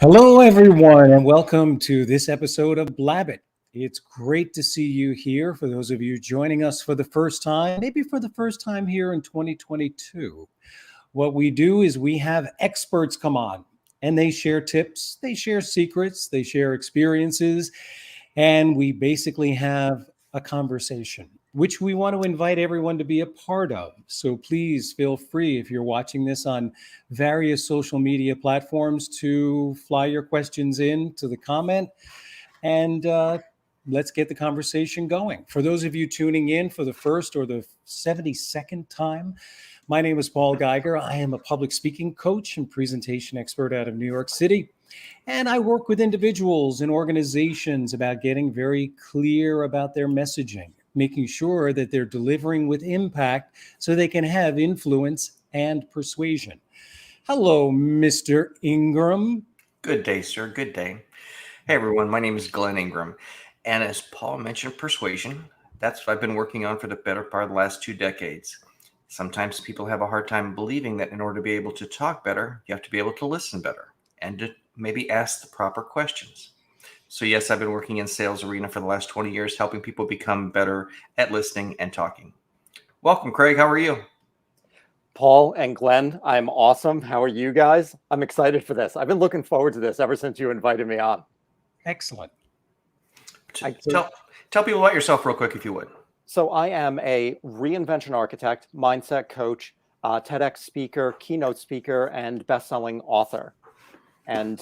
Hello, everyone, and welcome to this episode of Blabbit. It's great to see you here. For those of you joining us for the first time, maybe for the first time here in 2022, what we do is we have experts come on and they share tips, they share secrets, they share experiences, and we basically have a conversation, which we want to invite everyone to be a part of. So please feel free, if you're watching this on various social media platforms, to fly your questions in to the comment and let's get the conversation going. For those of you tuning in for the first or the 72nd time, my name is Paul Geiger. I am a public speaking coach and presentation expert out of New York City. And I work with individuals and organizations about getting very clear about their messaging, making sure that they're delivering with impact so they can have influence and persuasion. Hello, Mr. Ingram. Good day, sir. Good day. Hey, everyone. My name is Glenn Ingram. And as Paul mentioned, persuasion, that's what I've been working on for the better part of the last 2 decades. Sometimes people have a hard time believing that in order to be able to talk better, you have to be able to listen better and to maybe ask the proper questions. So yes, I've been working in sales arena for the last 20 years, helping people become better at listening and talking. Welcome, Craig. How are you? Paul and Glenn, I'm awesome. How are you guys? I'm excited for this. I've been looking forward to this ever since you invited me on. Excellent. Tell people about yourself real quick, if you would. So I am a reinvention architect, mindset coach, TEDx speaker, keynote speaker, and best-selling author. And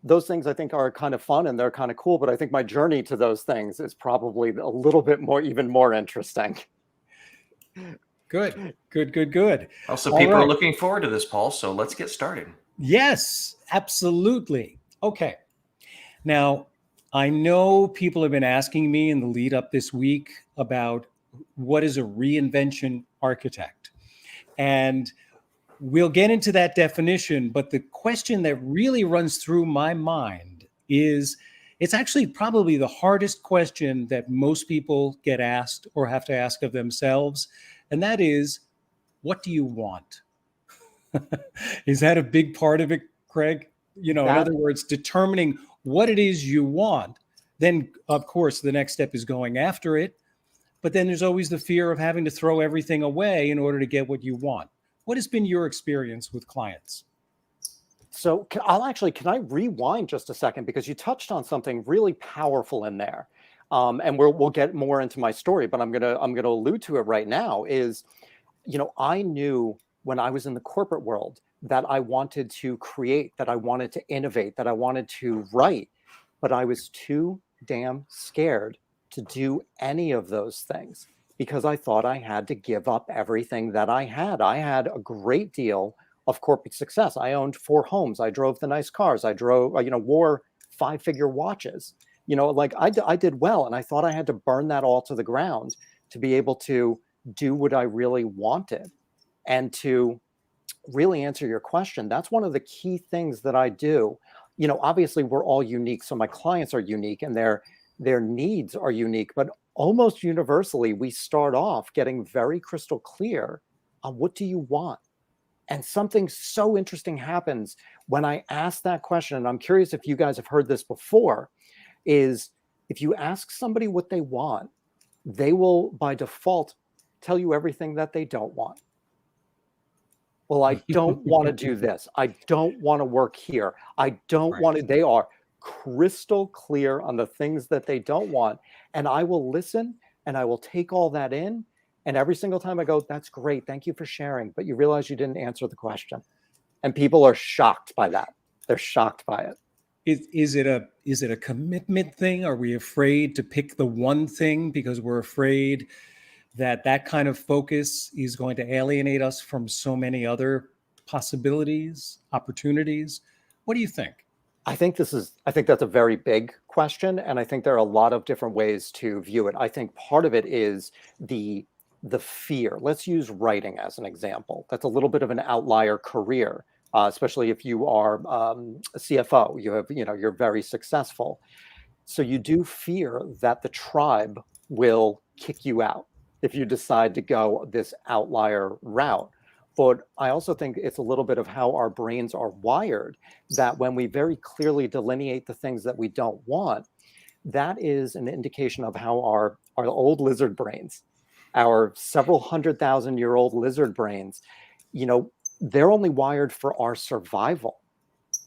those things I think are kind of fun and they're kind of cool, but I think my journey to those things is probably a little bit even more interesting. Good. Also, people are looking forward to this, Paul, so let's get started. Yes, absolutely. Okay. Now, I know people have been asking me in the lead up this week about what is a reinvention architect. And we'll get into that definition, but the question that really runs through my mind is, it's actually probably the hardest question that most people get asked or have to ask of themselves. And that is, what do you want? Is that a big part of it, Craig? In other words, determining what it is you want. Then, of course, the next step is going after it. But then there's always the fear of having to throw everything away in order to get what you want. What has been your experience with clients? So can I rewind just a second, because you touched on something really powerful in there. And we'll get more into my story, but I'm gonna allude to it right now. Is, I knew when I was in the corporate world that I wanted to create, that I wanted to innovate, that I wanted to write, but I was too damn scared to do any of those things because I thought I had to give up everything that I had. I had a great deal of corporate success. I owned 4 homes. I drove the nice cars. I drove, wore 5-figure watches. I did well, and I thought I had to burn that all to the ground to be able to do what I really wanted. And to really answer your question, that's one of the key things that I do. Obviously we're all unique, so my clients are unique and their needs are unique, but almost universally we start off getting very crystal clear on what do you want. And something so interesting happens when I ask that question, and I'm curious if you guys have heard this before, is if you ask somebody what they want, they will by default tell you everything that they don't want. Well, I don't want to do this. I don't want to work here. I don't want to. They are crystal clear on the things that they don't want. And I will listen and I will take all that in. And every single time I go, that's great. Thank you for sharing. But you realize you didn't answer the question. And people are shocked by that. They're shocked by it. Is it a commitment thing? Are we afraid to pick the one thing because we're afraid that kind of focus is going to alienate us from so many other possibilities, opportunities? What do you think? I think that's a very big question. And I think there are a lot of different ways to view it. I think part of it is the fear. Let's use writing as an example. That's a little bit of an outlier career, especially if you are a CFO, you're very successful. So you do fear that the tribe will kick you out if you decide to go this outlier route. But I also think it's a little bit of how our brains are wired, that when we very clearly delineate the things that we don't want, that is an indication of how our old lizard brains, our several 100,000-year-old lizard brains, they're only wired for our survival.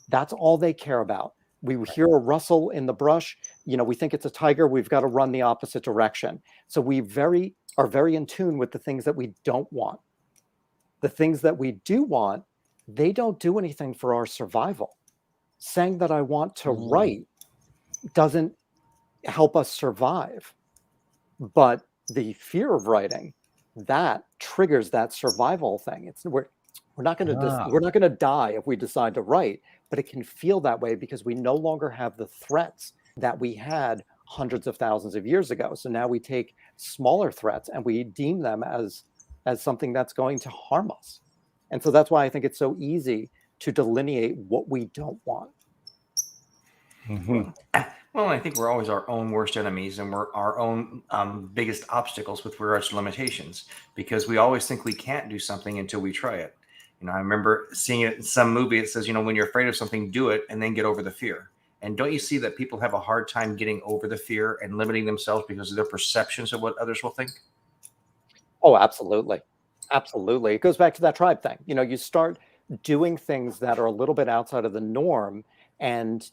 That's all they care about. We hear a rustle in the brush, we think it's a tiger, we've got to run the opposite direction. So we are very in tune with the things that we don't want. The things that we do want, they don't do anything for our survival. Saying that I want to write doesn't help us survive. But the fear of writing, that triggers that survival thing. We're not going to die if we decide to write, but it can feel that way because we no longer have the threats that we had hundreds of thousands of years ago. So now we take smaller threats and we deem them as something that's going to harm us. And so that's why I think it's so easy to delineate what we don't want. Mm-hmm. Well, I think we're always our own worst enemies, and we're our own biggest obstacles with regards to limitations, because we always think we can't do something until we try it. I remember seeing it in some movie. It says, when you're afraid of something, do it and then get over the fear. And don't you see that people have a hard time getting over the fear and limiting themselves because of their perceptions of what others will think? Oh, absolutely. Absolutely. It goes back to that tribe thing. You start doing things that are a little bit outside of the norm, and,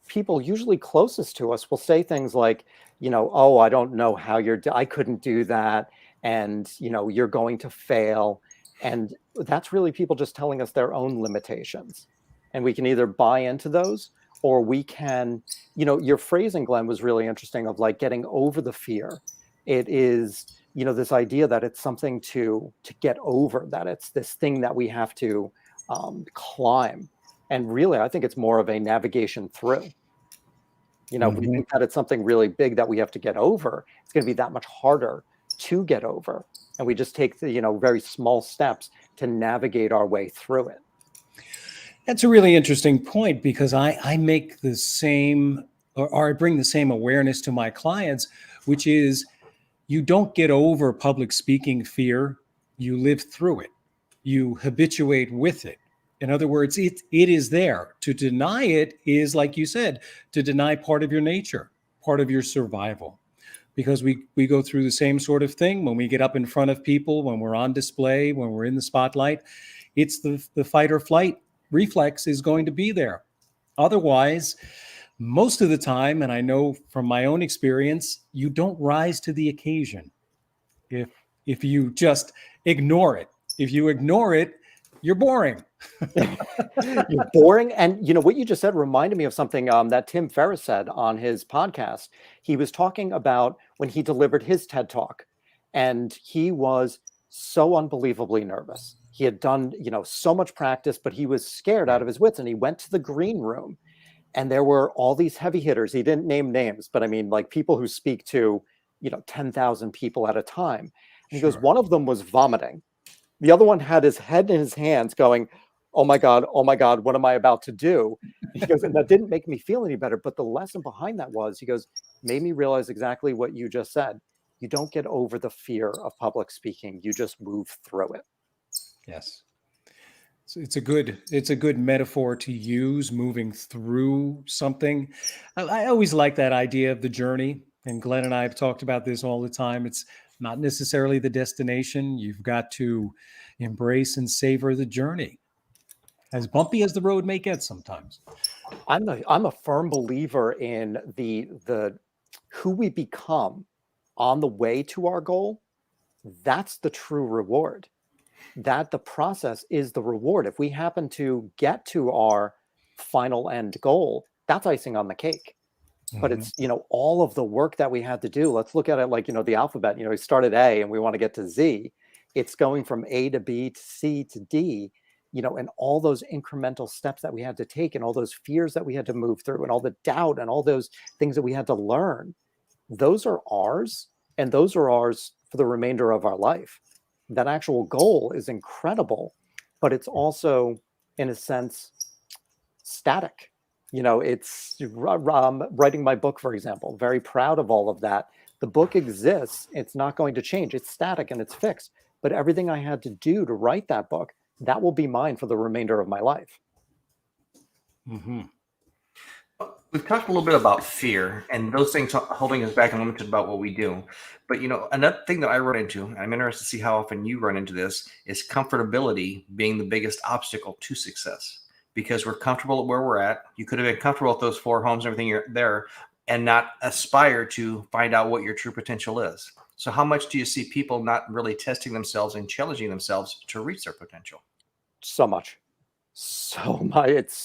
people usually closest to us will say things like, oh, I don't know how I couldn't do that. And, you're going to fail. And that's really people just telling us their own limitations. And we can either buy into those, or we can, your phrasing, Glenn, was really interesting, of like getting over the fear. It is, this idea that it's something to get over, that it's this thing that we have to climb. And really, I think it's more of a navigation through. If we think that it's something really big that we have to get over, it's going to be that much harder to get over. And we just take the, very small steps to navigate our way through it. That's a really interesting point, because I make the same, or I bring the same awareness to my clients, which is you don't get over public speaking fear, you live through it. You habituate with it. In other words, it is there. To deny it is, like you said, to deny part of your nature, part of your survival. Because we go through the same sort of thing when we get up in front of people, when we're on display, when we're in the spotlight. It's the fight or flight reflex is going to be there. Otherwise, most of the time, and I know from my own experience, you don't rise to the occasion if you just ignore it. If you ignore it, you're boring. You're boring. And what you just said reminded me of something that Tim Ferriss said on his podcast. He was talking about when he delivered his TED Talk, and he was so unbelievably nervous. He had done, so much practice, but he was scared out of his wits. And he went to the green room, and there were all these heavy hitters. He didn't name names, but I mean, like people who speak to, 10,000 people at a time. And he goes, one of them was vomiting. The other one had his head in his hands going, oh my God, what am I about to do? He goes, and that didn't make me feel any better. But the lesson behind that was, he goes, made me realize exactly what you just said. You don't get over the fear of public speaking. You just move through it. Yes. So it's a good metaphor to use, moving through something. I always like that idea of the journey. And Glenn and I have talked about this all the time. It's not necessarily the destination. You've got to embrace and savor the journey, as bumpy as the road may get sometimes. I'm a firm believer in the who we become on the way to our goal. That's the true reward. That the process is the reward. If we happen to get to our final end goal, that's icing on the cake. But it's, all of the work that we had to do. Let's look at it like, the alphabet. We start at A and we want to get to Z. It's going from A to B to C to D, and all those incremental steps that we had to take, and all those fears that we had to move through, and all the doubt, and all those things that we had to learn. Those are ours, and those are ours for the remainder of our life. That actual goal is incredible, but it's also, in a sense, static. It's writing my book, for example, very proud of all of that. The book exists. It's not going to change. It's static and it's fixed. but everything I had to do to write that book, that will be mine for the remainder of my life. Mm-hmm. We've talked a little bit about fear and those things holding us back and limited about what we do. But, another thing that I run into, and I'm interested to see how often you run into this, is comfortability being the biggest obstacle to success. Because we're comfortable at where we're at. You could have been comfortable with those 4 homes and everything you're there and not aspire to find out what your true potential is. So how much do you see people not really testing themselves and challenging themselves to reach their potential? So much. So much. It's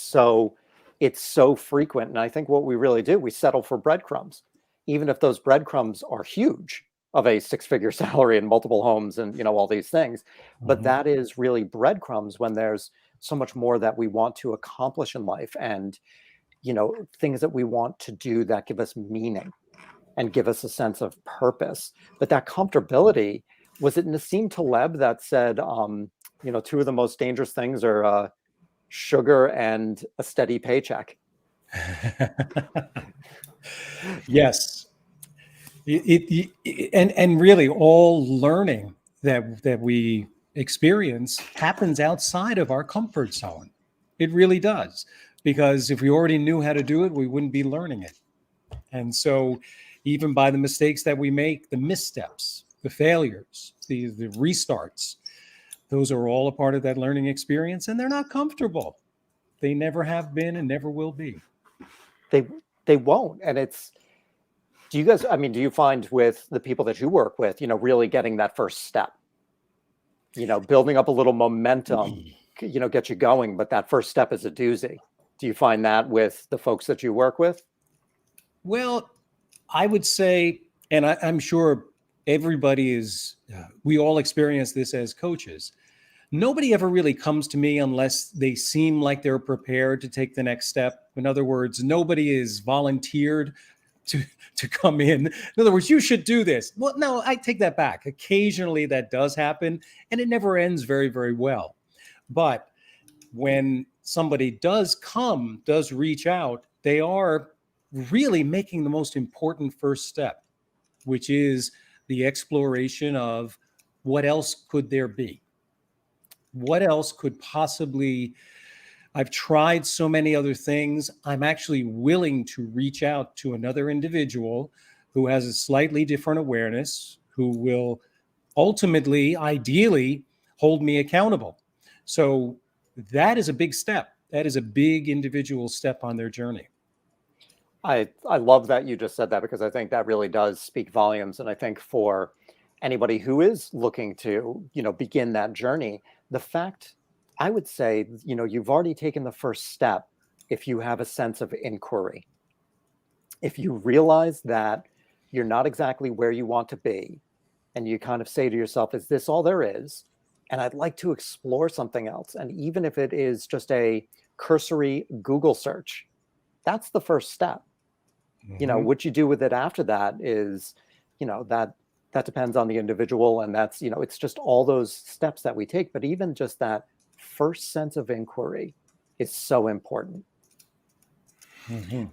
so frequent. And I think what we really do, we settle for breadcrumbs, even if those breadcrumbs are huge, of a 6-figure salary and multiple homes and, all these things. But that is really breadcrumbs when there's so much more that we want to accomplish in life, and, things that we want to do that give us meaning and give us a sense of purpose. But that comfortability, was it Nassim Taleb that said, 2 of the most dangerous things are sugar and a steady paycheck? Yes. And really all learning that we experience happens outside of our comfort zone. It really does. Because if we already knew how to do it, we wouldn't be learning it. And so even by the mistakes that we make, the missteps, the failures, the restarts, those are all a part of that learning experience, and they're not comfortable. They never have been and never will be. They won't. And do you find with the people that you work with, really getting that first step, building up a little momentum, get you going, but that first step is a doozy. Do you find that with the folks that you work with? Well, I would say, and I'm sure everybody we all experience this as coaches. Nobody ever really comes to me unless they seem like they're prepared to take the next step. In other words, nobody is volunteered to come in. In other words, you should do this. Well, no, I take that back. Occasionally that does happen, and it never ends very, very well. But when somebody does reach out, they are really making the most important first step, which is the exploration of what else could there be? What else could possibly, I've tried so many other things. I'm actually willing to reach out to another individual who has a slightly different awareness, who will ultimately, ideally, hold me accountable. So that is a big step. That is a big individual step on their journey. I love that you just said that, because I think that really does speak volumes. And I think for anybody who is looking to, begin that journey, the fact, I would say, you've already taken the first step if you have a sense of inquiry. If you realize that you're not exactly where you want to be, and you kind of say to yourself, is this all there is? And I'd like to explore something else. And even if it is just a cursory Google search, that's the first step. What you do with it after that is, that depends on the individual. And that's, it's just all those steps that we take. But even just that first sense of inquiry is so important. Mm-hmm.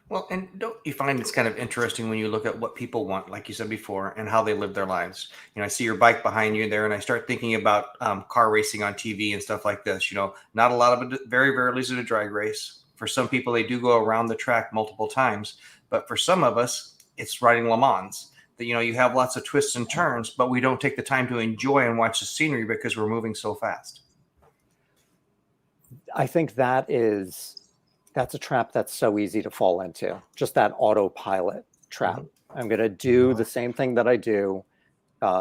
Well, and don't you find it's kind of interesting when you look at what people want, like you said before, and how they live their lives? I see your bike behind you there, and I start thinking about car racing on TV and stuff like this. Not a lot of it, very rarely is it a drag race. For some people, they do go around the track multiple times. But for some of us, it's riding Le Mans. That, you have lots of twists and turns, but we don't take the time to enjoy and watch the scenery because we're moving so fast. I think that's a trap that's so easy to fall into, just that autopilot trap. Mm-hmm. I'm going to do the same thing that I do,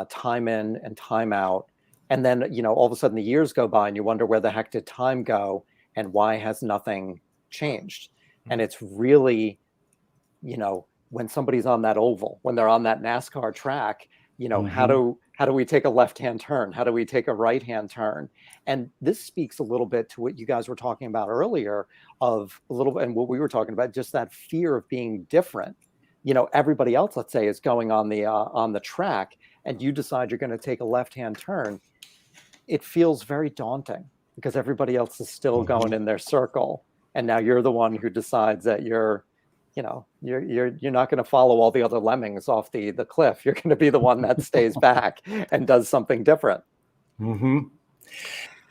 time in and time out. And then, all of a sudden the years go by and you wonder, where the heck did time go and why has nothing changed? Mm-hmm. And it's really, when somebody's on that oval, when they're on that NASCAR track, mm-hmm. how do we take a left-hand turn? How do we take a right-hand turn? And this speaks a little bit to what you guys were talking about earlier, and what we were talking about, just that fear of being different. Everybody else, let's say, is going on the track, and you decide you're going to take a left-hand turn. It feels very daunting because everybody else is still mm-hmm. going in their circle, and now you're the one who decides that you're you're not going to follow all the other lemmings off the cliff. You're going to be the one that stays back and does something different. Mm-hmm.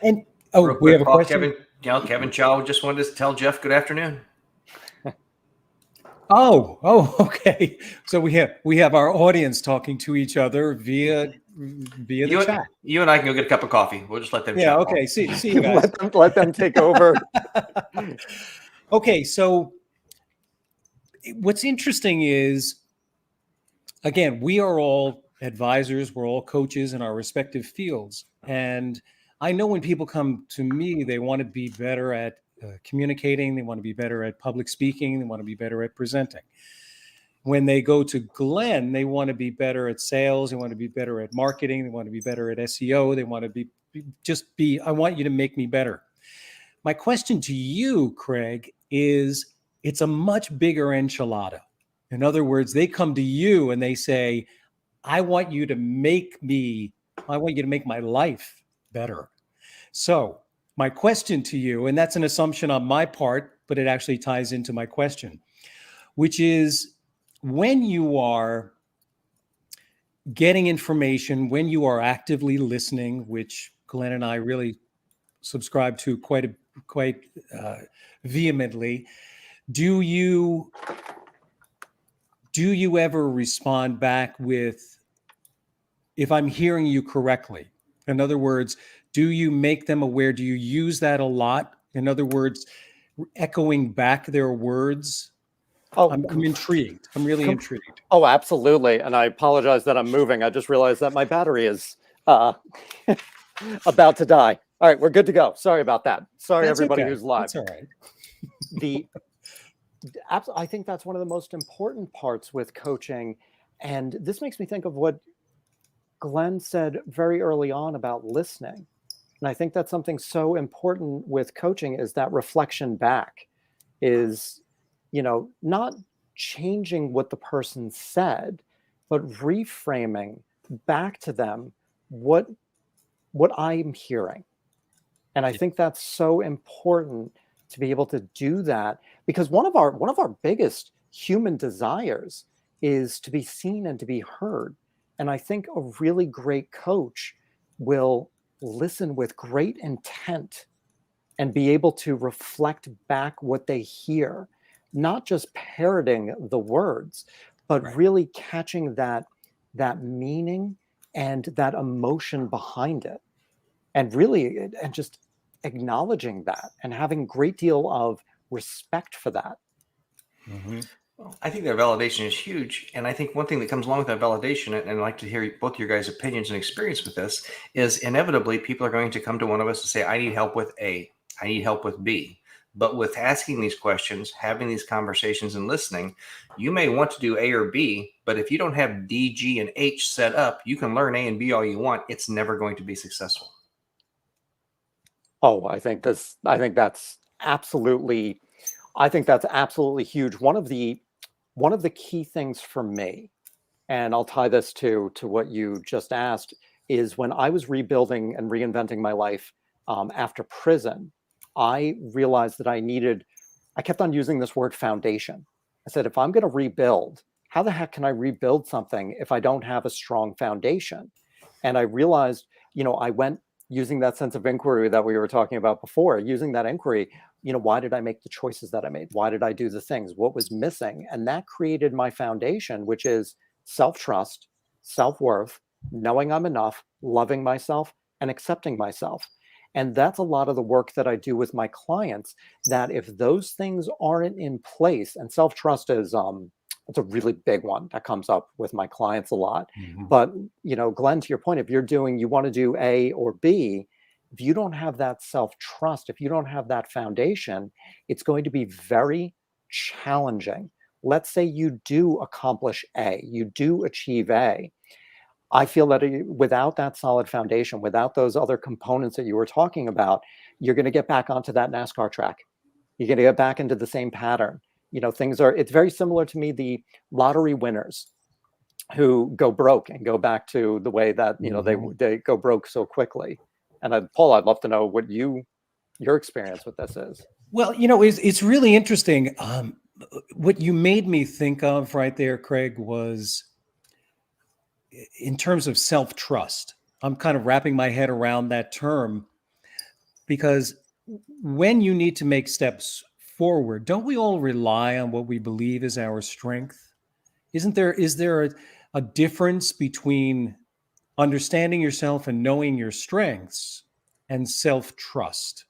And Real we quick, have a Paul, question. Kevin Chow just wanted to tell Jeff good afternoon. Oh, okay. So we have our audience talking to each other via the chat. You and I can go get a cup of coffee. We'll just let them chat. Yeah. Okay. See you guys. let them take over. Okay. So what's interesting is, again, we are all advisors. We're all coaches in our respective fields. And I know when people come to me, they want to be better at communicating. They want to be better at public speaking. They want to be better at presenting. When they go to Glenn, they want to be better at sales. They want to be better at marketing. They want to be better at SEO. They want to I want you to make me better. My question to you, Craig, is it's a much bigger enchilada. In other words, they come to you and they say, I want you to make my life better. So my question to you, and that's an assumption on my part, but it actually ties into my question, which is, when you are getting information, when you are actively listening, which Glenn and I really subscribe to quite vehemently, do you ever respond back with, if I'm hearing you correctly? In other words, do you make them aware? Do you use that a lot? In other words, echoing back their words? Oh, I'm intrigued. I'm really intrigued. Oh, absolutely. And I apologize that I'm moving. I just realized that my battery is about to die. All right, we're good to go. Sorry about that. Sorry, That's everybody okay. who's live. That's all right. I think that's one of the most important parts with coaching. And this makes me think of what Glenn said very early on about listening. And I think that's something so important with coaching, is that reflection back is, not changing what the person said, but reframing back to them what I'm hearing. And I think that's so important to be able to do that, because one of our biggest human desires is to be seen and to be heard. And I think a really great coach will listen with great intent and be able to reflect back what they hear, not just parroting the words, but really catching that meaning and that emotion behind it, and just acknowledging that and having a great deal of respect for that. Mm-hmm. Well, I think that validation is huge. And I think one thing that comes along with that validation, and I'd like to hear both your guys' opinions and experience with this, is inevitably people are going to come to one of us and say, I need help with A, I need help with B. But with asking these questions, having these conversations and listening, you may want to do A or B, but if you don't have D, G, and H set up, you can learn A and B all you want. It's never going to be successful. Oh, I think that's absolutely huge. One of the key things for me, and I'll tie this to what you just asked, is when I was rebuilding and reinventing my life after prison, I realized that I kept on using this word foundation. I said, if I'm going to rebuild, how the heck can I rebuild something if I don't have a strong foundation? And I realized, I went using that sense of inquiry that we were talking about before, using that inquiry, why did I make the choices that I made? Why did I do the things? What was missing? And that created my foundation, which is self-trust, self-worth, knowing I'm enough, loving myself, and accepting myself. And that's a lot of the work that I do with my clients, that if those things aren't in place, and self-trust is, it's a really big one that comes up with my clients a lot. Mm-hmm. But, Glenn, to your point, if you want to do A or B, if you don't have that self-trust, if you don't have that foundation, it's going to be very challenging. Let's say you do accomplish A, you do achieve A. I feel that without that solid foundation, without those other components that you were talking about, you're going to get back onto that NASCAR track. You're going to get back into the same pattern. It's very similar to me, the lottery winners who go broke and go back to the way that, they go broke so quickly. And Paul, I'd love to know what your experience with this is. Well, it's really interesting. what you made me think of right there, Craig, was in terms of self-trust. I'm kind of wrapping my head around that term because when you need to make steps forward, don't we all rely on what we believe is our strength? Is there a difference between understanding yourself and knowing your strengths and self-trust?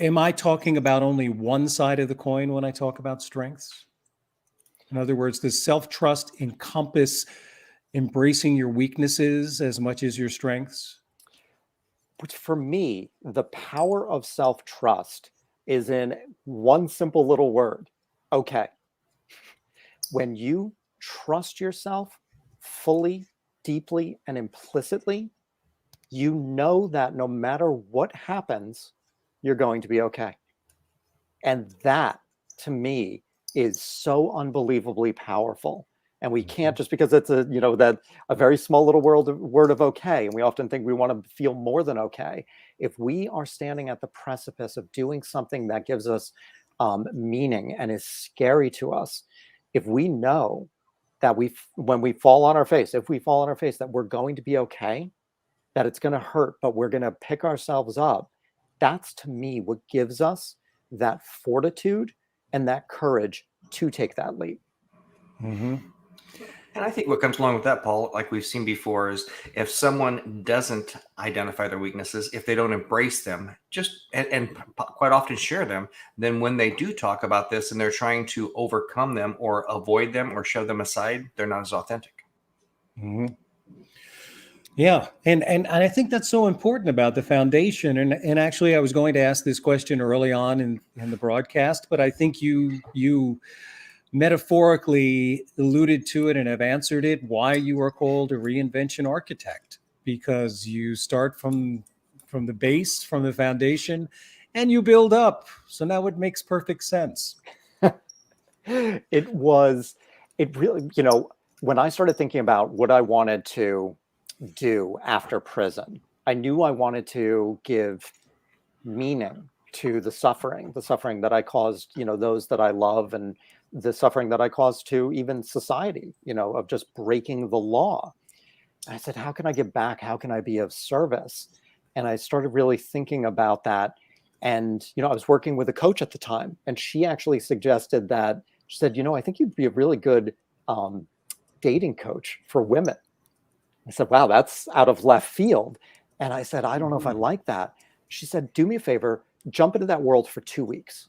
Am I talking about only one side of the coin when I talk about strengths? In other words, does self-trust encompass embracing your weaknesses as much as your strengths? Which for me, the power of self-trust is in one simple little word. Okay. When you trust yourself fully, deeply, and implicitly, you know that no matter what happens, you're going to be okay. And that, to me, is so unbelievably powerful. And we can't, just because it's a very small little word of okay, and we often think we want to feel more than okay. If we are standing at the precipice of doing something that gives us meaning and is scary to us, if we know that when we fall on our face, that we're going to be okay, that it's going to hurt, but we're going to pick ourselves up, that's to me what gives us that fortitude and that courage to take that leap. Mm-hmm. And I think what comes along with that, Paul, like we've seen before, is if someone doesn't identify their weaknesses, if they don't embrace them, and quite often share them, then when they do talk about this and they're trying to overcome them or avoid them or shove them aside, they're not as authentic. Mm-hmm. Yeah. And I think that's so important about the foundation. And actually, I was going to ask this question early on in the broadcast, but I think you metaphorically alluded to it and have answered it, why you are called a reinvention architect, because you start from the base, from the foundation, and you build up. So now it makes perfect sense. It really, when I started thinking about what I wanted to do after prison, I knew I wanted to give meaning to the suffering that I caused, those that I love, and the suffering that I caused to even society, of just breaking the law. And I said, how can I give back? How can I be of service? And I started really thinking about that. And, I was working with a coach at the time, and she actually suggested that, she said, I think you'd be a really good dating coach for women. I said, wow, that's out of left field. And I said, I don't know if I like that. She said, do me a favor, jump into that world for 2 weeks.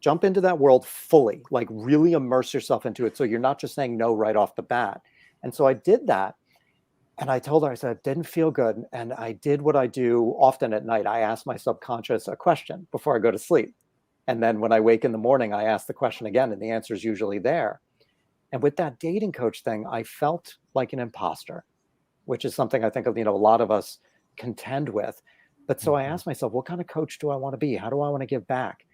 Jump into that world fully, like really immerse yourself into it. So you're not just saying no right off the bat. And so I did that. And I told her, I said, it didn't feel good. And I did what I do often at night. I ask my subconscious a question before I go to sleep. And then when I wake in the morning, I ask the question again, and the answer is usually there. And with that dating coach thing, I felt like an imposter, which is something I think a lot of us contend with. But so I asked myself, what kind of coach do I want to be? How do I want to give back?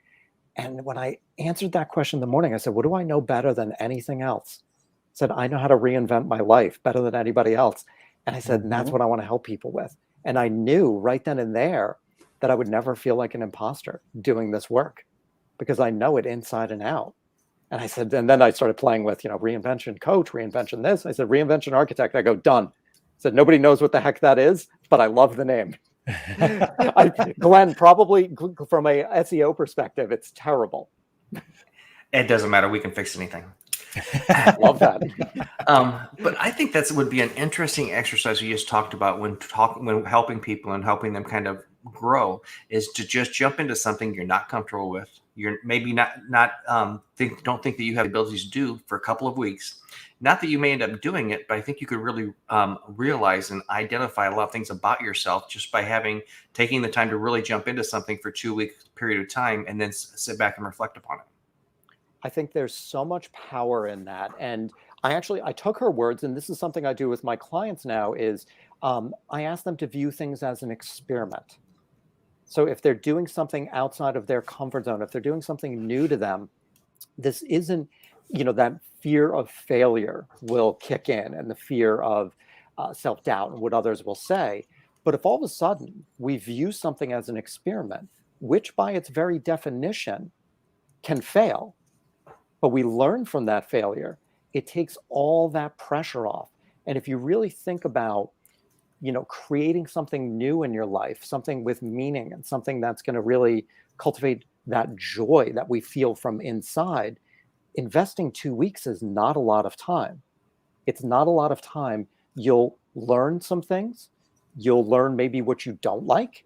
And when I answered that question in the morning, I said, what do I know better than anything else? I said, I know how to reinvent my life better than anybody else. And I said, and that's what I want to help people with. And I knew right then and there that I would never feel like an imposter doing this work, because I know it inside and out. And I said, and then I started playing with, reinvention coach, reinvention this. I said, reinvention architect. I go, done. I said, nobody knows what the heck that is, but I love the name. Glenn, probably from a SEO perspective, it's terrible. It doesn't matter. We can fix anything. Love that. But I think that would be an interesting exercise we just talked about when helping people and helping them kind of grow, is to just jump into something you're not comfortable with. You're maybe don't think that you have the abilities to do for a couple of weeks. Not that you may end up doing it, but I think you could really realize and identify a lot of things about yourself just by taking the time to really jump into something for 2 week period of time and then sit back and reflect upon it. I think there's so much power in that. And I took her words, and this is something I do with my clients now, is I ask them to view things as an experiment. So if they're doing something outside of their comfort zone, if they're doing something new to them, this isn't, that fear of failure will kick in, and the fear of self-doubt and what others will say. But if all of a sudden we view something as an experiment, which by its very definition can fail, but we learn from that failure. It takes all that pressure off. And if you really think about, creating something new in your life, something with meaning and something that's going to really cultivate that joy that we feel from inside, investing 2 weeks is not a lot of time. It's not a lot of time. You'll learn some things. You'll learn maybe what you don't like.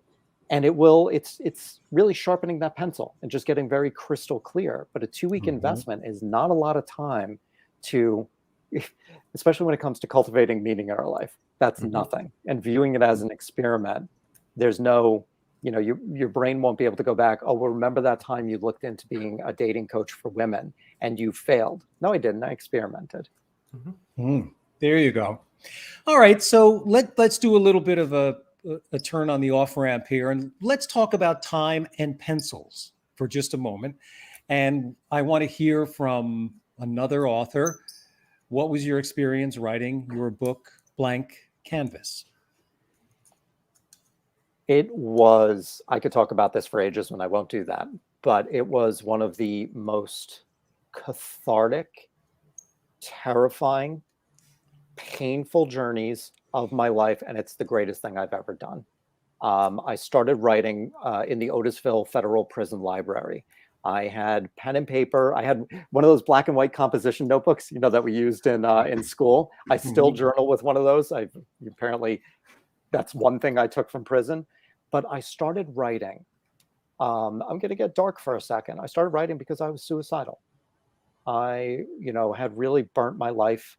And it's really sharpening that pencil and just getting very crystal clear. But a 2-week investment is not a lot of time to, especially when it comes to cultivating meaning in our life. That's nothing. And viewing it as an experiment, there's no, your brain won't be able to go back. Oh, well, remember that time you looked into being a dating coach for women and you failed? No, I didn't. I experimented. There you go. All right. So let's do a little bit of a turn on the off ramp here, and let's talk about time and pencils for just a moment. And I want to hear from another author. What was your experience writing your book, Blank Canvas? It was, I could talk about this for ages and I won't do that, but it was one of the most cathartic, terrifying, painful journeys of my life. And it's the greatest thing I've ever done. I started writing in the Otisville Federal Prison Library. I had pen and paper. I had one of those black and white composition notebooks, that we used in school. I still journal with one of those. Apparently, that's one thing I took from prison. But I started writing. I'm going to get dark for a second. I started writing because I was suicidal. I, had really burnt my life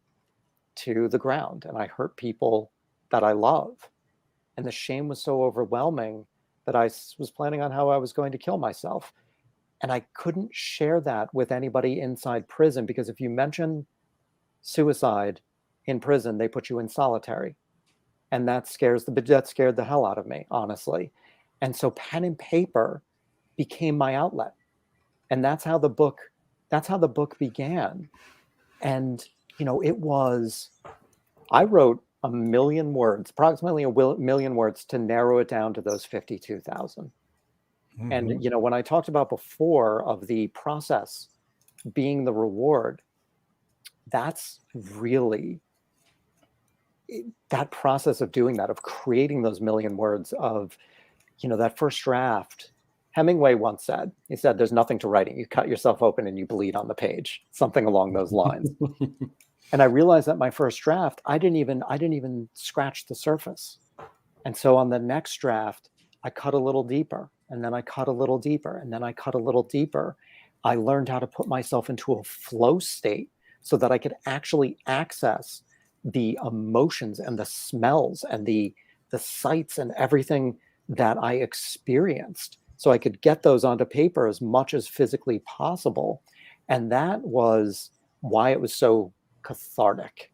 to the ground, and I hurt people that I love. And the shame was so overwhelming that I was planning on how I was going to kill myself. And I couldn't share that with anybody inside prison, because if you mention suicide in prison, they put you in solitary. And that scared the hell out of me, honestly. And so pen and paper became my outlet. And that's how the book began. And, I wrote approximately a million words to narrow it down to those 52,000. And, when I talked about before of the process being the reward, that's really that process of doing that, of creating those million words, of, that first draft. Hemingway once said, he said, there's nothing to writing. You cut yourself open and you bleed on the page, something along those lines. And I realized that my first draft, I didn't even scratch the surface. And so on the next draft, I cut a little deeper, and then I cut a little deeper, and then I cut a little deeper. I learned how to put myself into a flow state so that I could actually access the emotions and the smells and the sights and everything that I experienced. So I could get those onto paper as much as physically possible. And that was why it was so cathartic,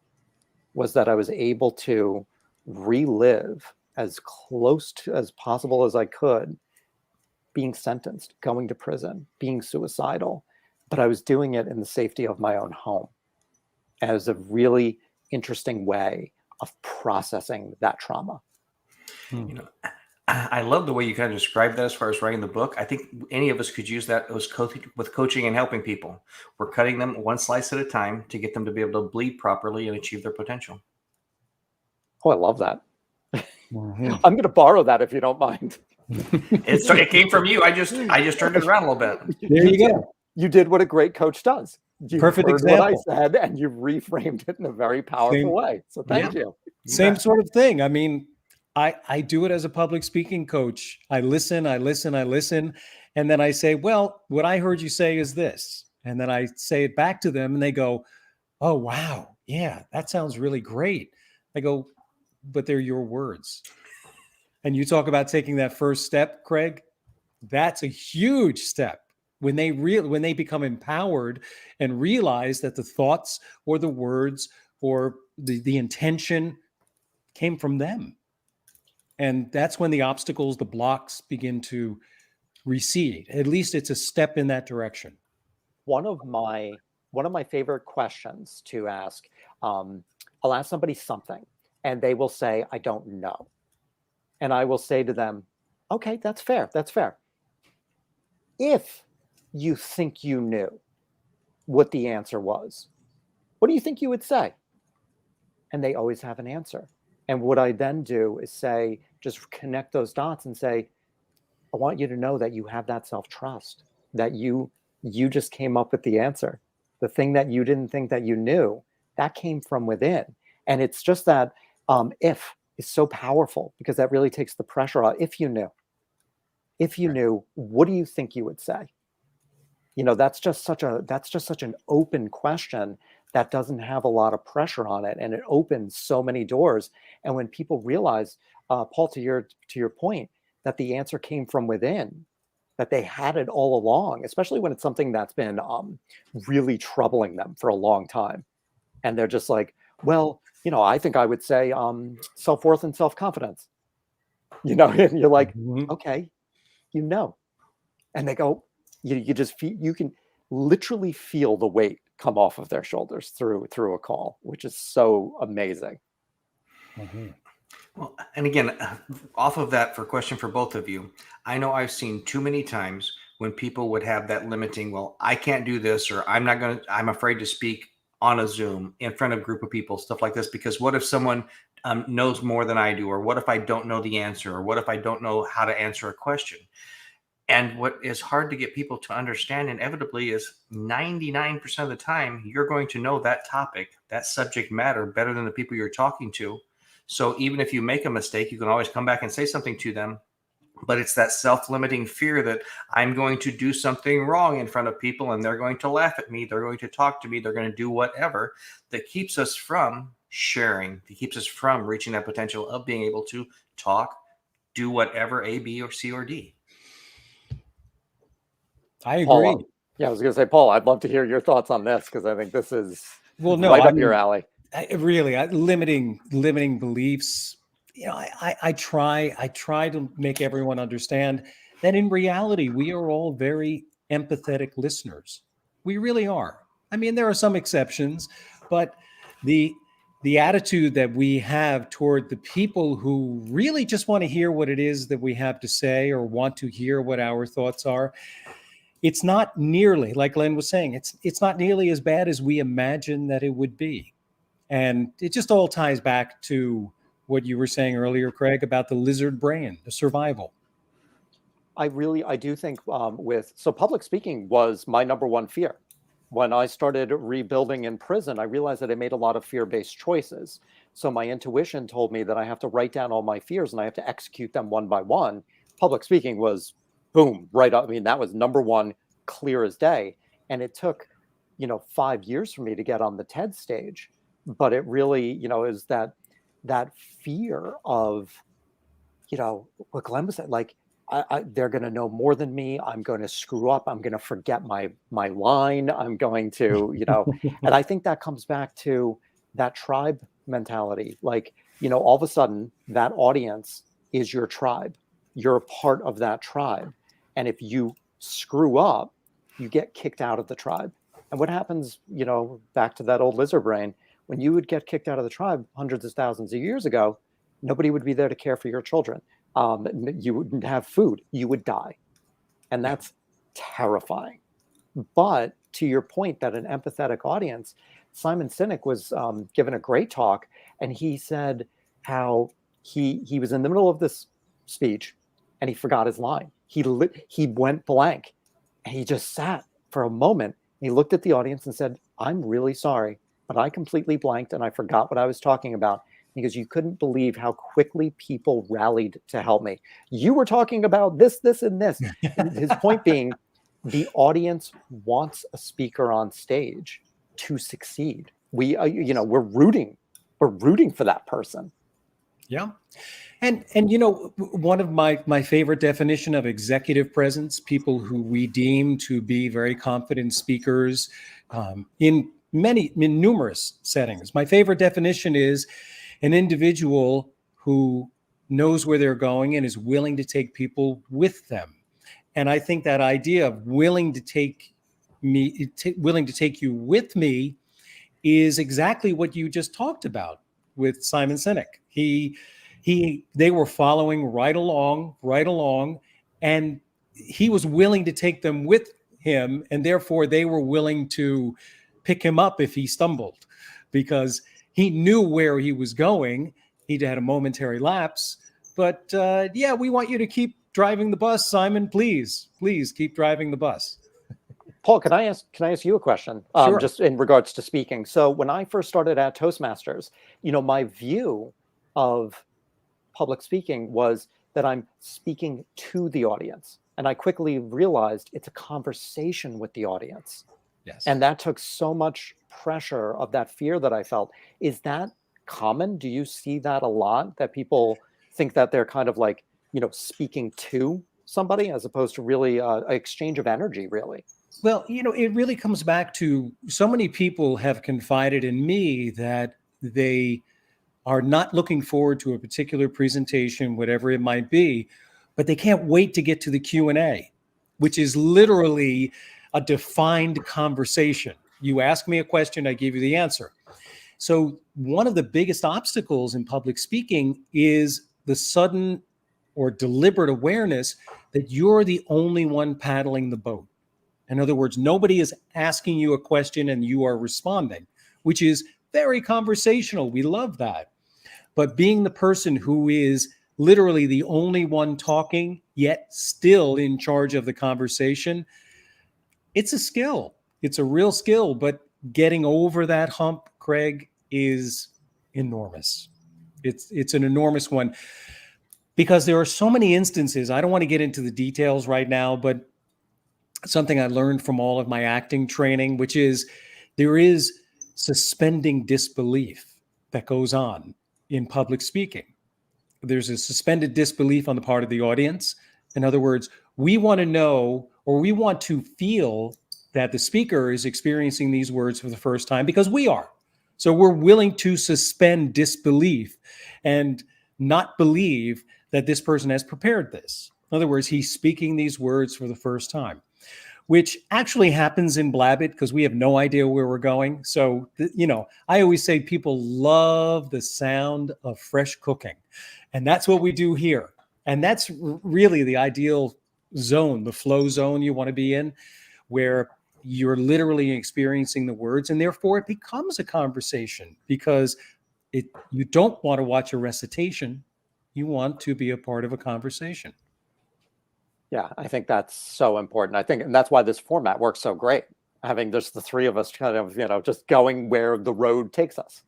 was that I was able to relive as close to as possible as I could being sentenced, going to prison, being suicidal. But I was doing it in the safety of my own home as a really interesting way of processing that trauma. I love the way you kind of described that as far as writing the book. I think any of us could use that with coaching and helping people. We're cutting them one slice at a time to get them to be able to bleed properly and achieve their potential. Oh, I love that. I'm going to borrow that if you don't mind. It came from you. I just turned it around a little bit. There you go. You did what a great coach does. You Perfect heard example. what I said, and you reframed it in a very powerful way. So thank you. Same sort of thing. I mean, I do it as a public speaking coach. I listen, and then I say, well, what I heard you say is this. And then I say it back to them, and they go, oh, wow. Yeah, that sounds really great. I go, but they're your words. And you talk about taking that first step, Craig. That's a huge step. When they become empowered and realize that the thoughts or the words or the intention came from them. And that's when the obstacles, the blocks begin to recede. At least it's a step in that direction. One of my favorite questions to ask, I'll ask somebody something and they will say, I don't know. And I will say to them, okay, that's fair. if you think you knew what the answer was, what do you think you would say? And they always have an answer. And what I then do is say, just connect those dots and say, I want you to know that you have that self-trust, that you just came up with the answer. The thing that you didn't think that you knew, that came from within. And it's just that if is so powerful, because that really takes the pressure off. If you knew, what do you think you would say? That's just such an open question that doesn't have a lot of pressure on it, and it opens so many doors. And when people realize, Paul, to your point, that the answer came from within, that they had it all along, especially when it's something that's been really troubling them for a long time, and they're just like, well, I think I would say self-worth and self-confidence. And you're like, okay, and they go, you just feel, you can literally feel the weight come off of their shoulders through a call, which is so amazing. Well, and again, off of that, for a question for both of you, I know I've seen too many times when people would have that limiting, well, I can't do this, or I'm afraid to speak on a Zoom in front of a group of people, stuff like this, because what if someone knows more than I do, or what if I don't know the answer, or what if I don't know how to answer a question? And what is hard to get people to understand inevitably is 99% of the time, you're going to know that topic, that subject matter better than the people you're talking to. So even if you make a mistake, you can always come back and say something to them. But it's that self-limiting fear that I'm going to do something wrong in front of people and they're going to laugh at me. They're going to talk to me. They're going to do whatever, that keeps us from sharing. That keeps us from reaching that potential of being able to talk, do whatever, A, B, or C, or D. I agree. Paul, I was going to say, Paul, I'd love to hear your thoughts on this, because I think this is right up your alley. Limiting beliefs. I try to make everyone understand that in reality, we are all very empathetic listeners. We really are. I mean, there are some exceptions, but the attitude that we have toward the people who really just want to hear what it is that we have to say, or want to hear what our thoughts are, it's not nearly, like Glenn was saying, it's not nearly as bad as we imagine that it would be. And it just all ties back to what you were saying earlier, Craig, about the lizard brain, the survival. I do think so public speaking was my number one fear. When I started rebuilding in prison, I realized that I made a lot of fear-based choices. So my intuition told me that I have to write down all my fears and I have to execute them one by one. Public speaking was boom, right up. I mean, that was number one, clear as day. And it took, 5 years for me to get on the TED stage. But it really, is that fear of, what Glenn was saying, like, they're going to know more than me. I'm going to screw up. I'm going to forget my line. I'm going to, and I think that comes back to that tribe mentality. Like, all of a sudden that audience is your tribe. You're a part of that tribe. And if you screw up, you get kicked out of the tribe. And what happens, back to that old lizard brain, when you would get kicked out of the tribe hundreds of thousands of years ago, nobody would be there to care for your children. You wouldn't have food. You would die. And that's terrifying. But to your point, that an empathetic audience, Simon Sinek was given a great talk, and he said how he was in the middle of this speech and he forgot his line. He went blank. And he just sat for a moment. He looked at the audience and said, I'm really sorry, but I completely blanked and I forgot what I was talking about. Because you couldn't believe how quickly people rallied to help me. You were talking about this, and this. His point being, the audience wants a speaker on stage to succeed. We're rooting for that person. Yeah. And one of my favorite definition of executive presence, people who we deem to be very confident speakers in numerous settings. My favorite definition is an individual who knows where they're going and is willing to take people with them. And I think that idea of willing to take you with me is exactly what you just talked about with Simon Sinek. They were following right along. And he was willing to take them with him, and therefore they were willing to pick him up if he stumbled, because he knew where he was going. He had a momentary lapse, but yeah, we want you to keep driving the bus, Simon. Please keep driving the bus. Paul, can I ask you a question? Sure. Just in regards to speaking. So when I first started at Toastmasters, my view of public speaking was that I'm speaking to the audience. And I quickly realized it's a conversation with the audience. Yes. And that took so much pressure of that fear that I felt. Is that common? Do you see that a lot, that people think that they're kind of like, speaking to somebody as opposed to really an exchange of energy, really? Well, it really comes back to, so many people have confided in me that they are not looking forward to a particular presentation, whatever it might be, but they can't wait to get to the Q&A, which is literally a defined conversation. You ask me a question, I give you the answer. So one of the biggest obstacles in public speaking is the sudden or deliberate awareness that you're the only one paddling the boat. In other words, nobody is asking you a question and you are responding, which is very conversational. We love that. But being the person who is literally the only one talking, yet still in charge of the conversation, it's a skill. It's a real skill. But getting over that hump, Craig, is enormous. It's an enormous one, because there are so many instances. I don't want to get into the details right now, but something I learned from all of my acting training, which is there is suspending disbelief that goes on in public speaking. There's a suspended disbelief on the part of the audience. In other words, we want to know, or we want to feel that the speaker is experiencing these words for the first time, because we are. So we're willing to suspend disbelief and not believe that this person has prepared this. In other words, he's speaking these words for the first time, which actually happens in Blabbit because we have no idea where we're going. So, I always say people love the sound of fresh cooking. And that's what we do here. And that's really the ideal zone, the flow zone you want to be in, where you're literally experiencing the words, and therefore it becomes a conversation, because you don't want to watch a recitation. You want to be a part of a conversation. Yeah, I think that's so important. And that's why this format works so great. Having just the three of us kind of, just going where the road takes us.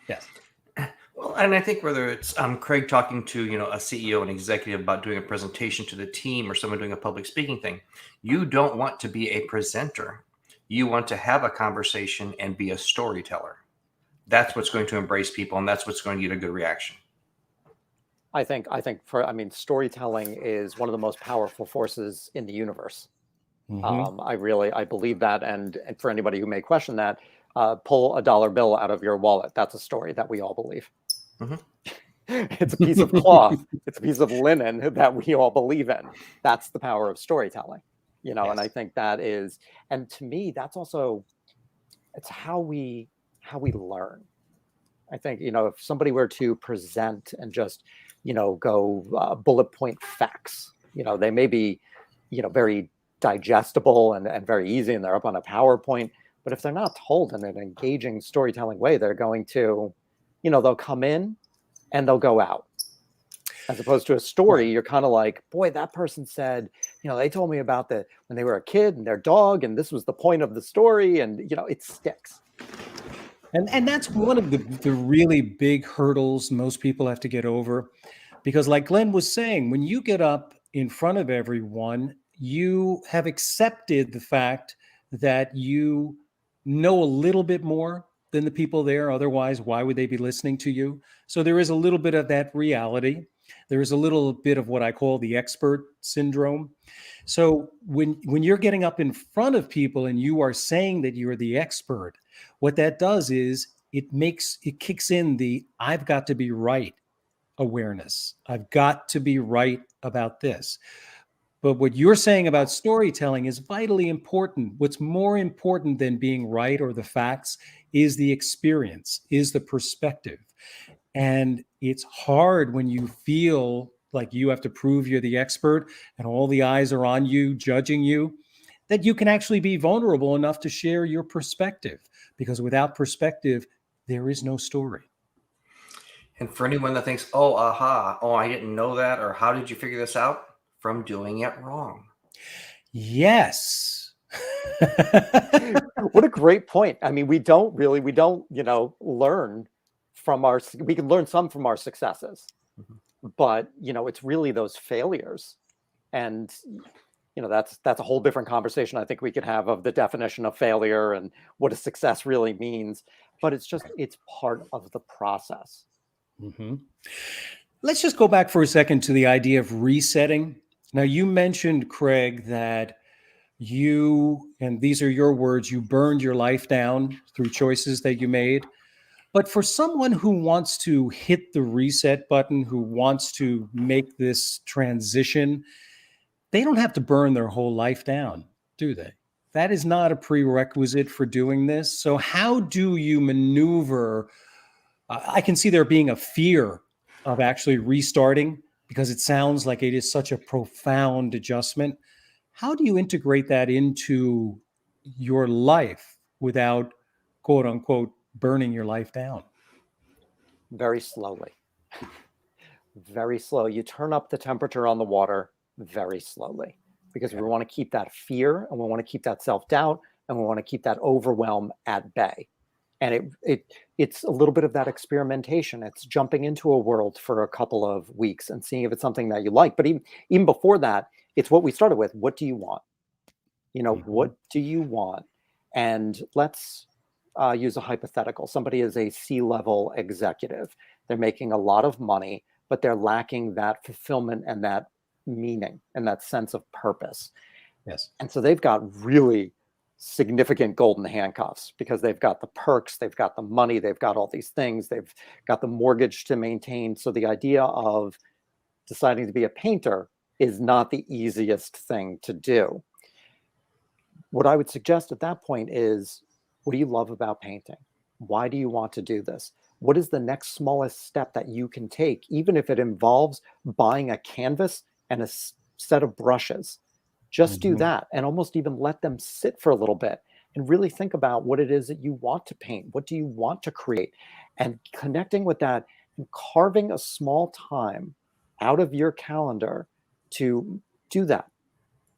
Yes. Well, and I think whether it's Craig talking to, a CEO, an executive about doing a presentation to the team, or someone doing a public speaking thing, you don't want to be a presenter. You want to have a conversation and be a storyteller. That's what's going to embrace people, and that's what's going to get a good reaction. I think storytelling is one of the most powerful forces in the universe. Mm-hmm. I believe that. And for anybody who may question that, pull a dollar bill out of your wallet. That's a story that we all believe. Mm-hmm. It's a piece of cloth. It's a piece of linen that we all believe in. That's the power of storytelling, Yes. And I think that is, and to me, that's also, it's how we learn. I think, if somebody were to present and just, go bullet point facts, they may be, very digestible and very easy, and they're up on a PowerPoint. But if they're not told in an engaging storytelling way, they're going to, they'll come in and they'll go out. As opposed to a story, you're kind of like, boy, that person said, they told me about when they were a kid and their dog, and this was the point of the story, and it sticks. And that's one of the really big hurdles most people have to get over, because like Glenn was saying, when you get up in front of everyone, you have accepted the fact that you know a little bit more than the people there. Otherwise, why would they be listening to you? So there is a little bit of that reality. There is a little bit of what I call the expert syndrome. So when you're getting up in front of people and you are saying that you're the expert, what that does is it kicks in the I've got to be right awareness. I've got to be right about this. But what you're saying about storytelling is vitally important. What's more important than being right or the facts is the experience, is the perspective. And it's hard when you feel like you have to prove you're the expert and all the eyes are on you, judging you, that you can actually be vulnerable enough to share your perspective. Because without perspective, there is no story. And for anyone that thinks, oh, aha, oh, I didn't know that, or how did you figure this out? From doing it wrong. Yes. What a great point. I mean, we don't, learn from we can learn some from our successes, but, it's really those failures. And, that's a whole different conversation I think we could have of the definition of failure and what a success really means. But it's part of the process. Mm-hmm. Let's just go back for a second to the idea of resetting. Now, you mentioned, Craig, that and these are your words, you burned your life down through choices that you made. But for someone who wants to hit the reset button, who wants to make this transition, they don't have to burn their whole life down, do they? That is not a prerequisite for doing this. So how do you maneuver? I can see there being a fear of actually restarting because it sounds like it is such a profound adjustment. How do you integrate that into your life without, quote unquote, burning your life down? Very slowly. Very slow. You turn up the temperature on the water very slowly because we want to keep that fear and we want to keep that self-doubt and we want to keep that overwhelm at bay. And it's a little bit of that experimentation. It's jumping into a world for a couple of weeks and seeing if it's something that you like. But even before that, it's what we started with. What do you want? What do you want? And let's use a hypothetical. Somebody is a C-level executive. They're making a lot of money, but they're lacking that fulfillment and that meaning and that sense of purpose. Yes. And so they've got really significant golden handcuffs because they've got the perks, they've got the money, they've got all these things, they've got the mortgage to maintain. So the idea of deciding to be a painter is not the easiest thing to do. What I would suggest at that point is, what do you love about painting? Why do you want to do this? What is the next smallest step that you can take, even if it involves buying a canvas and a set of brushes? Just do that and almost even let them sit for a little bit and really think about what it is that you want to paint. What do you want to create? And connecting with that and carving a small time out of your calendar to do that,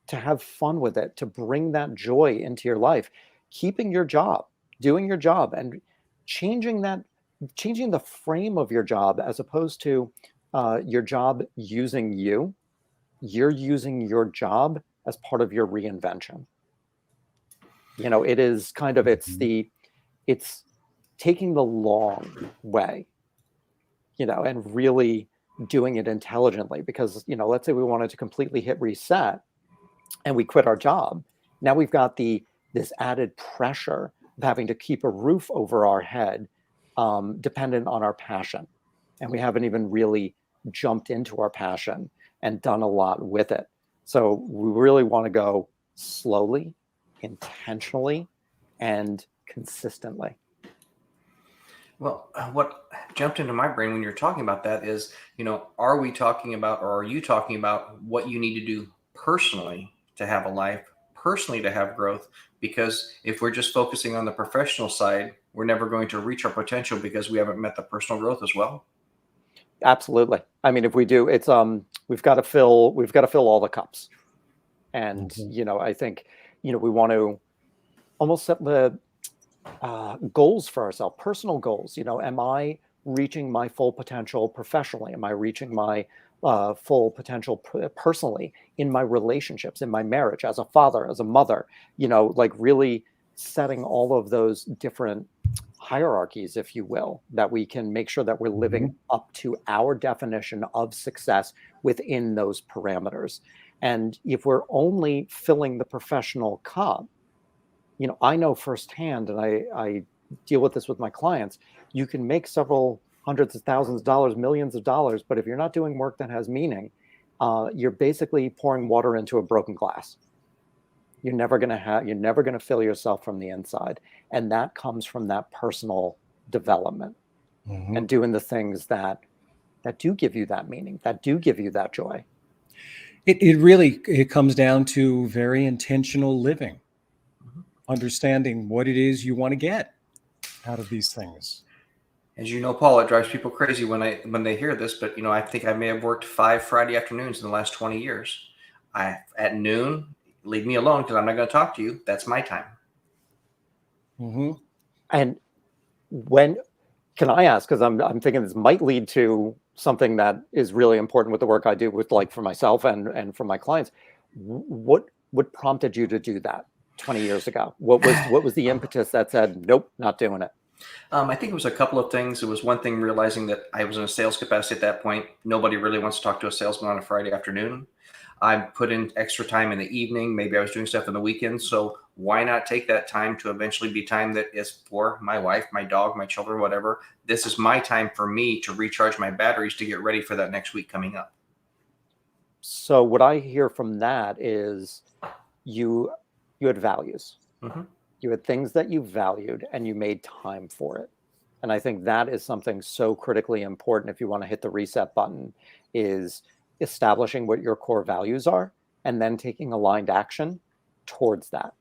to have fun with it, to bring that joy into your life, keeping your job, doing your job, and changing the frame of your job as opposed to your job using you. You're using your job as part of your reinvention. It is kind of, it's taking the long way, and really doing it intelligently because, let's say we wanted to completely hit reset and we quit our job. Now we've got this added pressure of having to keep a roof over our head, dependent on our passion. And we haven't even really jumped into our passion and done a lot with it. So we really want to go slowly, intentionally, and consistently. Well, what jumped into my brain when you're talking about that is, are we talking about, or are you talking about what you need to do personally to have a life, personally to have growth? Because if we're just focusing on the professional side, we're never going to reach our potential because we haven't met the personal growth as well. Absolutely. I mean, if we do, it's we've got to fill all the cups. And I think we want to almost set the goals for ourselves, personal goals. Am I reaching my full potential professionally? Am I reaching my full potential personally in my relationships, in my marriage, as a father, as a mother? Like really setting all of those different hierarchies, if you will, that we can make sure that we're living up to our definition of success within those parameters. And if we're only filling the professional cup, I know firsthand, and I deal with this with my clients, you can make several hundreds of thousands of dollars, millions of dollars, but if you're not doing work that has meaning, you're basically pouring water into a broken glass. You're never going to fill yourself from the inside. And that comes from that personal development and doing the things that that do give you that meaning, that do give you that joy. It really comes down to very intentional living, understanding what it is you want to get out of these things. As you know, Paul, it drives people crazy when they hear this, but I think I may have worked 5 Friday afternoons in the last 20 years. At noon, leave me alone because I'm not going to talk to you. That's my time. Mm-hmm. And when can I ask? Because I'm thinking this might lead to something that is really important with the work I do with, like, for myself and for my clients. What prompted you to do that 20 years ago? What was the impetus that said, nope, not doing it? I think it was a couple of things. It was one thing, realizing that I was in a sales capacity at that point. Nobody really wants to talk to a salesman on a Friday afternoon. I put in extra time in the evening. Maybe I was doing stuff on the weekends. So why not take that time to eventually be time that is for my wife, my dog, my children, whatever. This is my time for me to recharge my batteries to get ready for that next week coming up. So what I hear from that is you had values. Mm-hmm. You had things that you valued and you made time for it. And I think that is something so critically important if you want to hit the reset button, is establishing what your core values are and then taking aligned action towards that.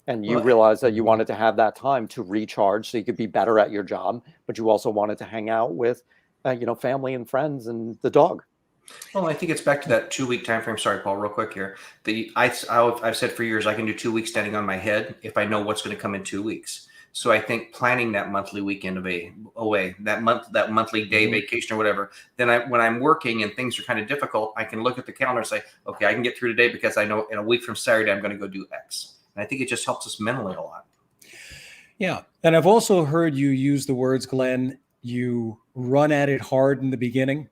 And you realized that you wanted to have that time to recharge so you could be better at your job, but you also wanted to hang out with, family and friends and the dog. Well, I think it's back to that 2-week time frame. Sorry, Paul, real quick here. I've said for years I can do 2 weeks standing on my head if I know what's going to come in 2 weeks. So I think planning that monthly weekend away, that monthly day vacation or whatever. Then when I'm working and things are kind of difficult, I can look at the calendar and say, okay, I can get through today because I know in a week from Saturday I'm going to go do X. And I think it just helps us mentally a lot. Yeah, and I've also heard you use the words, Glenn, you run at it hard in the beginning.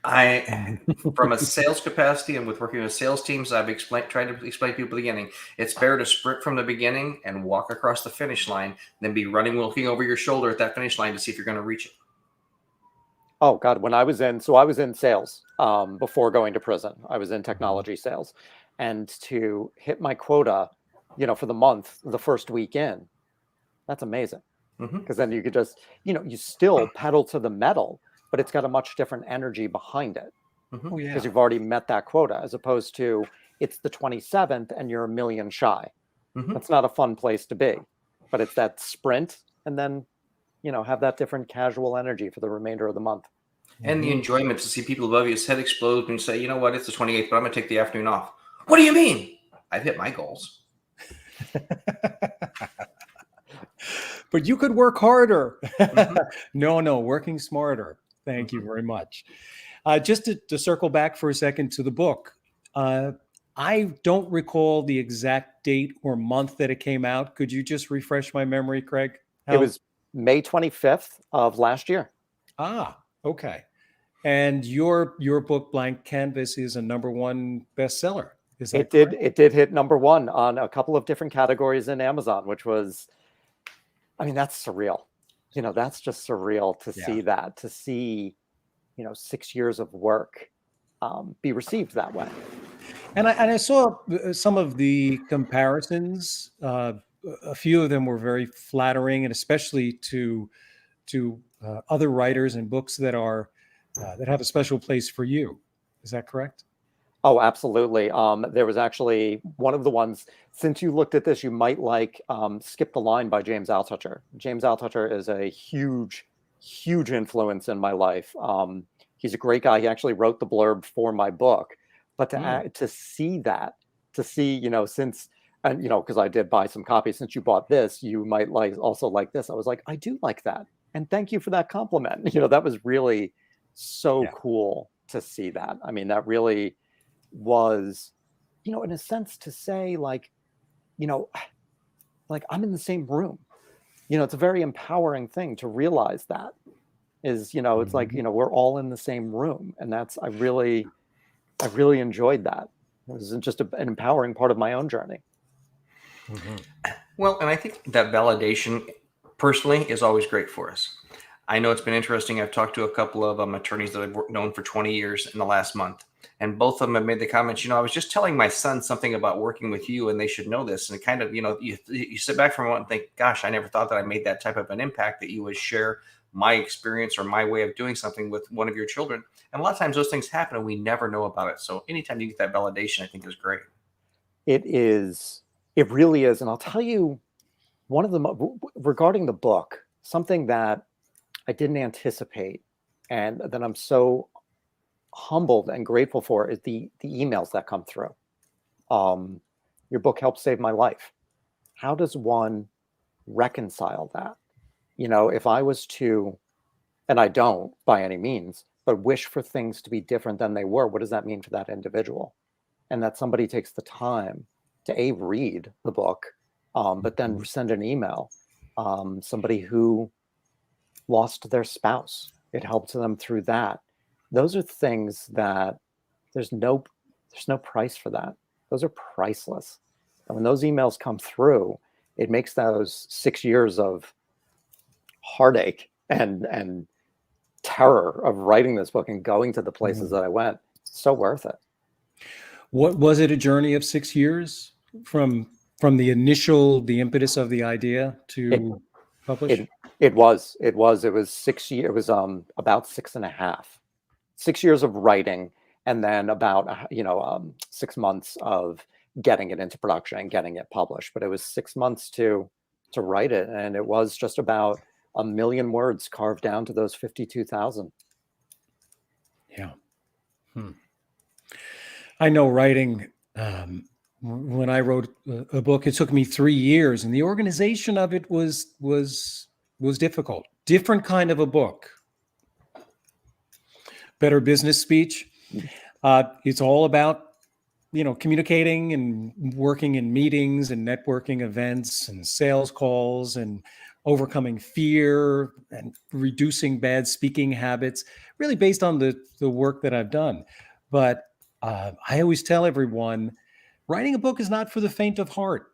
From a sales capacity and with working with sales teams, I've tried to explain to people at the beginning, it's better to sprint from the beginning and walk across the finish line than be looking over your shoulder at that finish line to see if you're going to reach it. Oh God, when I was in sales before going to prison. I was in technology sales, and to hit my quota, for the month, the first week in, that's amazing. Because then you could just, you still pedal to the metal, but it's got a much different energy behind it because you've already met that quota, as opposed to it's the 27th and you're a million shy. That's not a fun place to be, but it's that sprint and then, have that different casual energy for the remainder of the month. And the enjoyment to see people above you, his head explodes and you say, you know what, it's the 28th, but I'm going to take the afternoon off. What do you mean? I've hit my goals. But you could work harder. No, working smarter. Thank you very much. Just to circle back for a second to the book, I don't recall the exact date or month that it came out. Could you just refresh my memory, Craig? It was May 25th of last year. Ah, okay. And your book, Blank Canvas, is a #1 bestseller. Is that correct? It did hit #1 on a couple of different categories in Amazon, which was, that's surreal. That's just surreal to see that, to see, 6 years of work be received that way. And I saw some of the comparisons. A few of them were very flattering, and especially to other writers and books that have a special place for you. Is that correct? Oh, absolutely. There was actually one of the ones, since you looked at this, you might like Skip the Line by James Altucher. James Altucher is a huge, huge influence in my life. He's a great guy. He actually wrote the blurb for my book. But to see, since, and because I did buy some copies, since you bought this, you might also like this. I was like, I do like that. And thank you for that compliment. That was really so cool to see that. That really was, in a sense, to say like I'm in the same room. It's a very empowering thing to realize that is, it's like, we're all in the same room. And I really enjoyed that. It was just an empowering part of my own journey. Well, and I think that validation personally is always great for us. I know it's been interesting. I've talked to a couple of attorneys that I've known for 20 years in the last month, and both of them have made the comments, I was just telling my son something about working with you and they should know this. And kind of, you sit back for a moment and think, gosh, I never thought that I made that type of an impact, that you would share my experience or my way of doing something with one of your children. And a lot of times those things happen and we never know about it. So anytime you get that validation, I think is great. It really is. And I'll tell you, regarding the book, something that I didn't anticipate and that I'm so humbled and grateful for is the emails that come through. Your book helped save my life. How does one reconcile that? If I was to, and I don't by any means, but wish for things to be different than they were, what does that mean for that individual? And that somebody takes the time to read the book, but then send an email. Somebody who lost their spouse, it helped them through that. Those are things that there's no price for that. Those are priceless. And when those emails come through, it makes those 6 years of heartache and terror of writing this book and going to the places that I went so worth it. What was it? A journey of 6 years from the impetus of the idea to publish? It was 6 years. It was about 6.5. 6 years of writing, and then about 6 months of getting it into production and getting it published. But it was 6 months to write it, and it was just about 1 million words carved down to those 52,000. Yeah. I know writing. When I wrote a book, it took me 3 years, and the organization of it was difficult. Different kind of a book. Better business speech. It's all about communicating and working in meetings and networking events and sales calls and overcoming fear and reducing bad speaking habits, really based on the work that I've done. But I always tell everyone, writing a book is not for the faint of heart.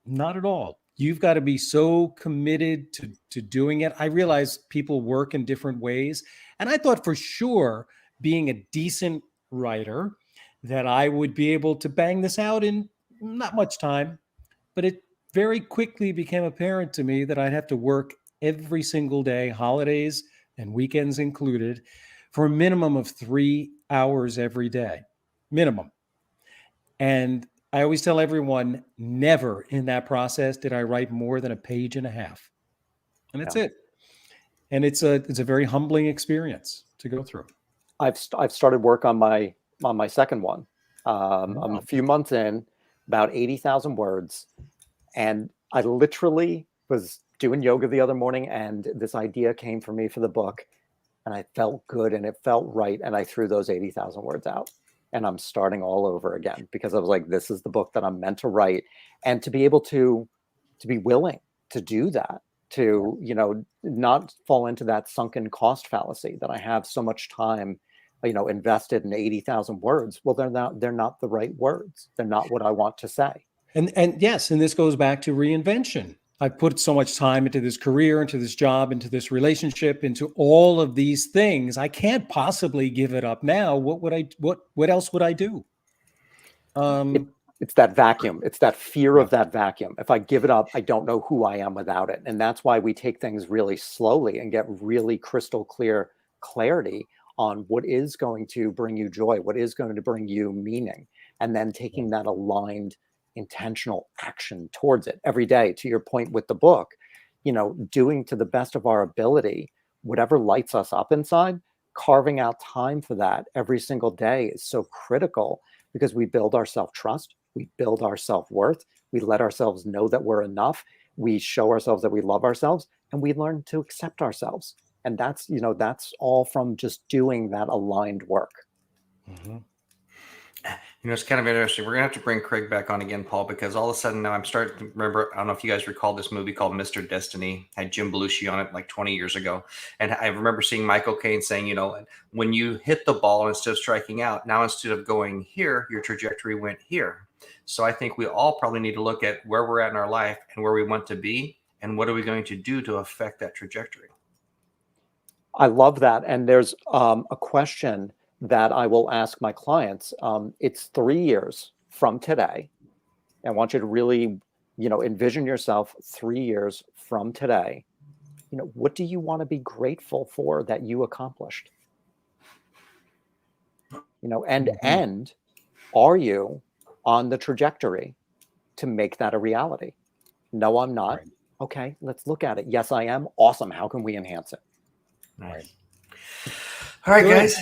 Not at all. You've got to be so committed to doing it. I realize people work in different ways. And I thought for sure, being a decent writer, that I would be able to bang this out in not much time. But it very quickly became apparent to me that I'd have to work every single day, holidays and weekends included, for a minimum of 3 hours every day. Minimum. And I always tell everyone, never in that process did I write more than 1.5 pages. And that's it. And it's a very humbling experience to go through. I've started work on my second one. I'm a few months in, about 80,000 words. And I literally was doing yoga the other morning, and this idea came for me for the book, and I felt good and it felt right. And I threw those 80,000 words out, and I'm starting all over again, because I was like, this is the book that I'm meant to write. And to be able to be willing to do that, to, not fall into that sunken cost fallacy that I have so much time, invested in 80,000 words. Well, they're not the right words. They're not what I want to say. And yes, and this goes back to reinvention. I put so much time into this career, into this job, into this relationship, into all of these things. I can't possibly give it up now. What else would I do? It's that vacuum. It's that fear of that vacuum. If I give it up, I don't know who I am without it. And that's why we take things really slowly and get really crystal clear clarity on what is going to bring you joy, what is going to bring you meaning, and then taking that aligned, intentional action towards it every day. To your point with the book, doing to the best of our ability whatever lights us up inside, carving out time for that every single day is so critical, because we build our self-trust, we build our self-worth, we let ourselves know that we're enough, we show ourselves that we love ourselves, and we learn to accept ourselves. And that's all from just doing that aligned work. Mm-hmm. It's kind of interesting. We're going to have to bring Craig back on again, Paul, because all of a sudden now I'm starting to remember, I don't know if you guys recall this movie called Mr. Destiny, had Jim Belushi on it like 20 years ago. And I remember seeing Michael Caine saying, when you hit the ball, instead of striking out, now instead of going here, your trajectory went here. So I think we all probably need to look at where we're at in our life and where we want to be, and what are we going to do to affect that trajectory. I love that. And there's a question that I will ask my clients. It's 3 years from today. I want you to really, envision yourself 3 years from today. What do you want to be grateful for that you accomplished? And are you on the trajectory to make that a reality? No, I'm not. Right. Okay, let's look at it. Yes, I am. Awesome. How can we enhance it? Nice. All right, Good. guys.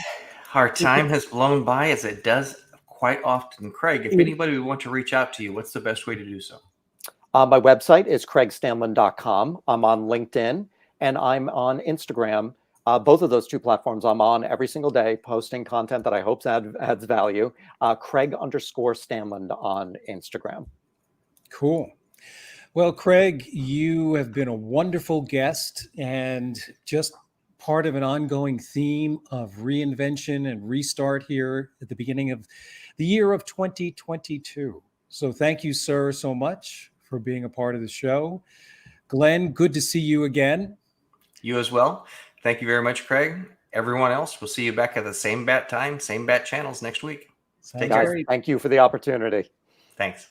Our time has blown by, as it does quite often. Craig, if anybody would want to reach out to you, what's the best way to do so? My website is craigstanland.com. I'm on LinkedIn and I'm on Instagram. Both of those two platforms I'm on every single day, posting content that I hope adds value. Craig_Stanland on Instagram. Cool. Well, Craig, you have been a wonderful guest and just part of an ongoing theme of reinvention and restart here at the beginning of the year of 2022. So thank you, sir, so much for being a part of the show. Glenn, good to see you again. You as well. Thank you very much, Craig. Everyone else, we'll see you back at the same bat time, same bat channels next week. Take care. Guys, thank you for the opportunity. Thanks.